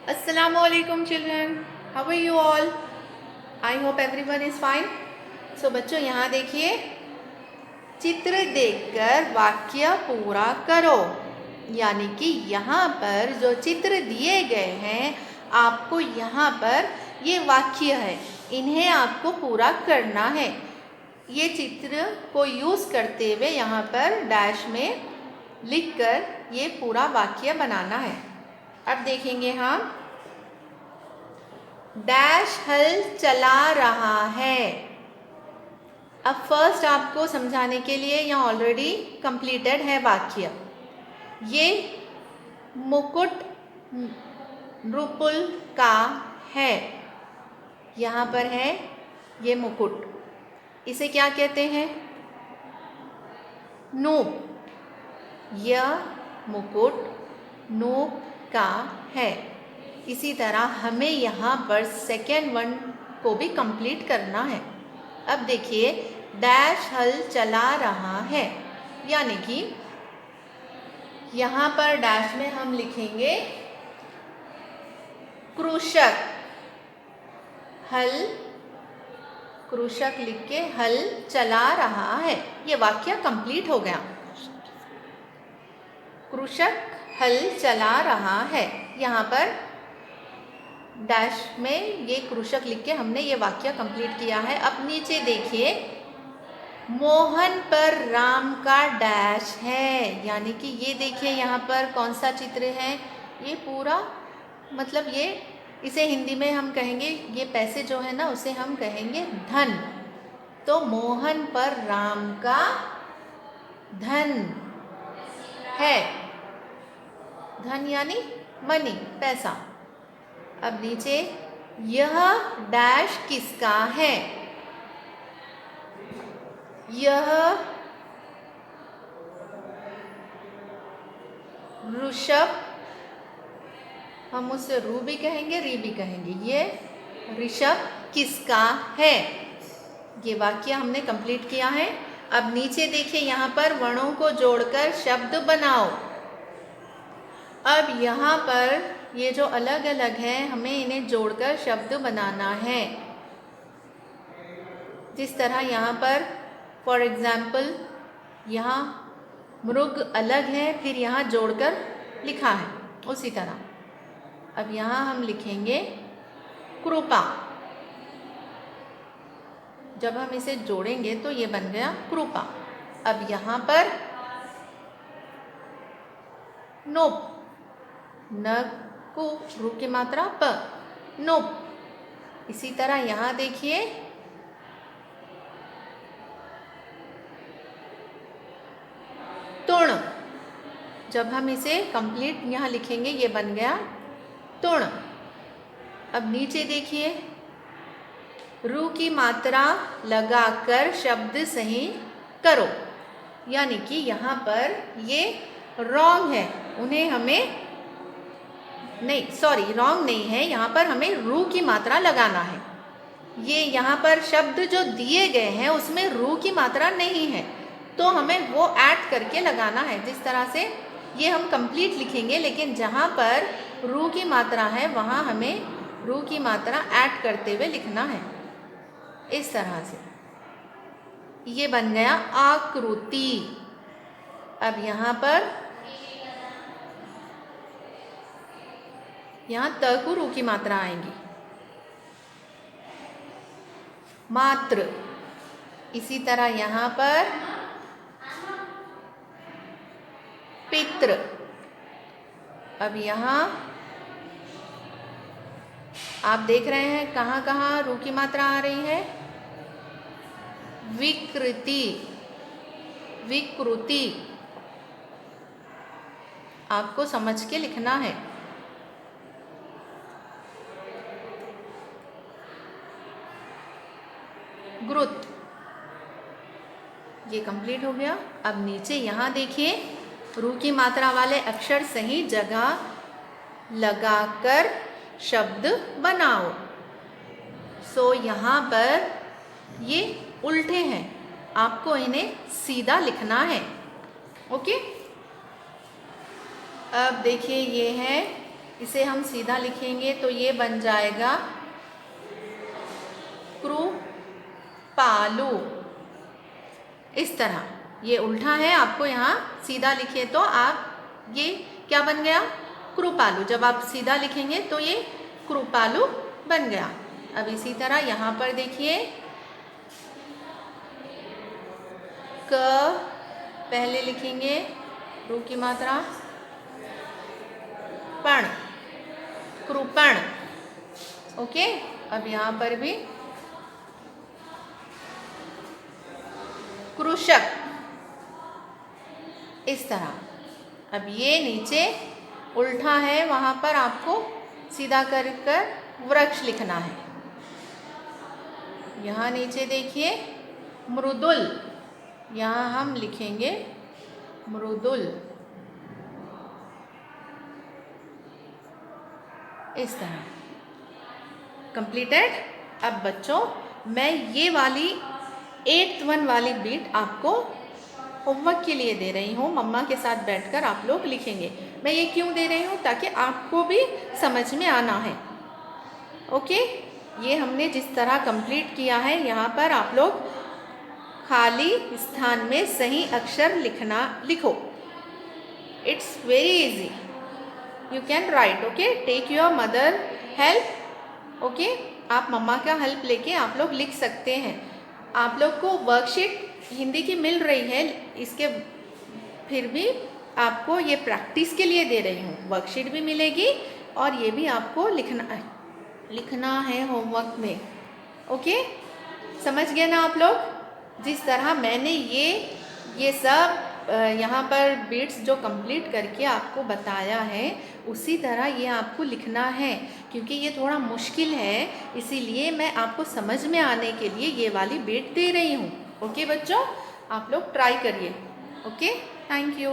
Assalamualaikum children, how are you all? I hope everyone is fine. So बच्चों यहाँ देखिए, चित्र देखकर वाक्य पूरा करो। यानी कि यहाँ पर जो चित्र दिए गए हैं आपको यहाँ पर ये वाक्य है, इन्हें आपको पूरा करना है। ये चित्र को यूज़ करते हुए यहाँ पर डैश में लिखकर ये पूरा वाक्य बनाना है। अब देखेंगे हम, डैश हल चला रहा है। अब फर्स्ट आपको समझाने के लिए यहाँ ऑलरेडी कंप्लीटेड है वाक्य। ये मुकुट नृपुल का है, यहाँ पर है ये मुकुट, इसे क्या कहते हैं? नूप। यह मुकुट नूप का है। इसी तरह हमें यहाँ पर सेकेंड वन को भी कंप्लीट करना है। अब देखिए, डैश हल चला रहा है, यानी कि यहाँ पर डैश में हम लिखेंगे कृषक। हल, कृषक लिख के हल चला रहा है, ये वाक्य कंप्लीट हो गया। कृषक हल चला रहा है, यहाँ पर डैश में ये कृषक लिख के हमने ये वाक्य कंप्लीट किया है। अब नीचे देखिए, मोहन पर राम का डैश है, यानी कि ये देखिए यहाँ पर कौन सा चित्र है? ये पूरा, मतलब ये, इसे हिंदी में हम कहेंगे, ये पैसे जो है ना उसे हम कहेंगे धन। तो मोहन पर राम का धन है, धन यानी मनी, पैसा। अब नीचे, यह डैश किसका है? यह ऋषभ, हम उसे रू भी कहेंगे, री भी कहेंगे। ये ऋषभ किसका है? ये वाक्य हमने कंप्लीट किया है। अब नीचे देखिए, यहाँ पर वर्णों को जोड़कर शब्द बनाओ। अब यहाँ पर ये जो अलग अलग है, हमें इन्हें जोड़कर शब्द बनाना है। जिस तरह यहाँ पर फॉर एग्जाम्पल, यहाँ मृग अलग है, फिर यहाँ जोड़कर लिखा है, उसी तरह अब यहाँ हम लिखेंगे कृपा। जब हम इसे जोड़ेंगे तो ये बन गया कृपा। अब यहाँ पर नोप, न को रू की मात्रा प, नोप। इसी तरह यहाँ देखिए, तुण। जब हम इसे कंप्लीट यहाँ लिखेंगे ये बन गया तुण। अब नीचे देखिए, रू की मात्रा लगाकर शब्द सही करो, यानी कि यहाँ पर ये रॉन्ग है, उन्हें हमें नहीं, सॉरी रॉन्ग नहीं है, यहाँ पर हमें रू की मात्रा लगाना है। ये यहाँ पर शब्द जो दिए गए हैं उसमें रू की मात्रा नहीं है, तो हमें वो ऐड करके लगाना है। जिस तरह से ये हम कंप्लीट लिखेंगे, लेकिन जहाँ पर रू की मात्रा है वहाँ हमें रू की मात्रा ऐड करते हुए लिखना है, इस तरह से। ये बन गया आकृति। अब यहाँ पर, यहाँ त को रू की मात्रा आएंगी, मात्र। इसी तरह यहाँ पर पितृ। अब यहाँ आप देख रहे हैं कहाँ कहाँ रू की मात्रा आ रही है? विकृति, विकृति। आपको समझ के लिखना है। ग्रुत, ये कंप्लीट हो गया। अब नीचे यहाँ देखिए, रू की मात्रा वाले अक्षर सही जगह लगाकर शब्द बनाओ। सो यहाँ पर ये उल्टे हैं, आपको इन्हें सीधा लिखना है। ओके, अब देखिए ये है इसे हम सीधा लिखेंगे तो ये बन जाएगा कृपालु। इस तरह ये उल्टा है, आपको यहाँ सीधा लिखे तो आप ये क्या बन गया, कृपालु। जब आप सीधा लिखेंगे तो ये कृपालु बन गया। अब इसी तरह यहाँ पर देखिए, क पहले लिखेंगे रू की मात्रा, पण, कृपण। ओके, अब यहाँ पर भी कृषक। इस तरह अब ये नीचे उल्टा है, वहाँ पर आपको सीधा कर कर वृक्ष लिखना है। यहाँ नीचे देखिए मृदुल, यहाँ हम लिखेंगे मृदुल। इस तरह कंप्लीटेड। अब बच्चों मैं ये वाली 8th 1 वाली बीट आपको होमवर्क के लिए दे रही हूँ, मम्मा के साथ बैठकर आप लोग लिखेंगे। मैं ये क्यों दे रही हूँ, ताकि आपको भी समझ में आना है। ओके, ये हमने जिस तरह कंप्लीट किया है, यहाँ पर आप लोग खाली स्थान में सही अक्षर लिखो। It's very easy, you can write. Okay, take your mother help. Okay, आप मम्मा का हेल्प लेके आप लोग लिख सकते हैं। आप लोग को वर्कशीट हिंदी की मिल रही है, इसके फिर भी आपको ये प्रैक्टिस के लिए दे रही हूँ। वर्कशीट भी मिलेगी और ये भी आपको लिखना है होमवर्क में। ओके, समझ गए ना आप लोग? जिस तरह मैंने ये सब यहाँ पर बीट्स जो कंप्लीट करके आपको बताया है, उसी तरह ये आपको लिखना है, क्योंकि ये थोड़ा मुश्किल है, इसीलिए मैं आपको समझ में आने के लिए ये वाली बीट दे रही हूँ। ओके बच्चों, आप लोग ट्राई करिए। Okay, thank you.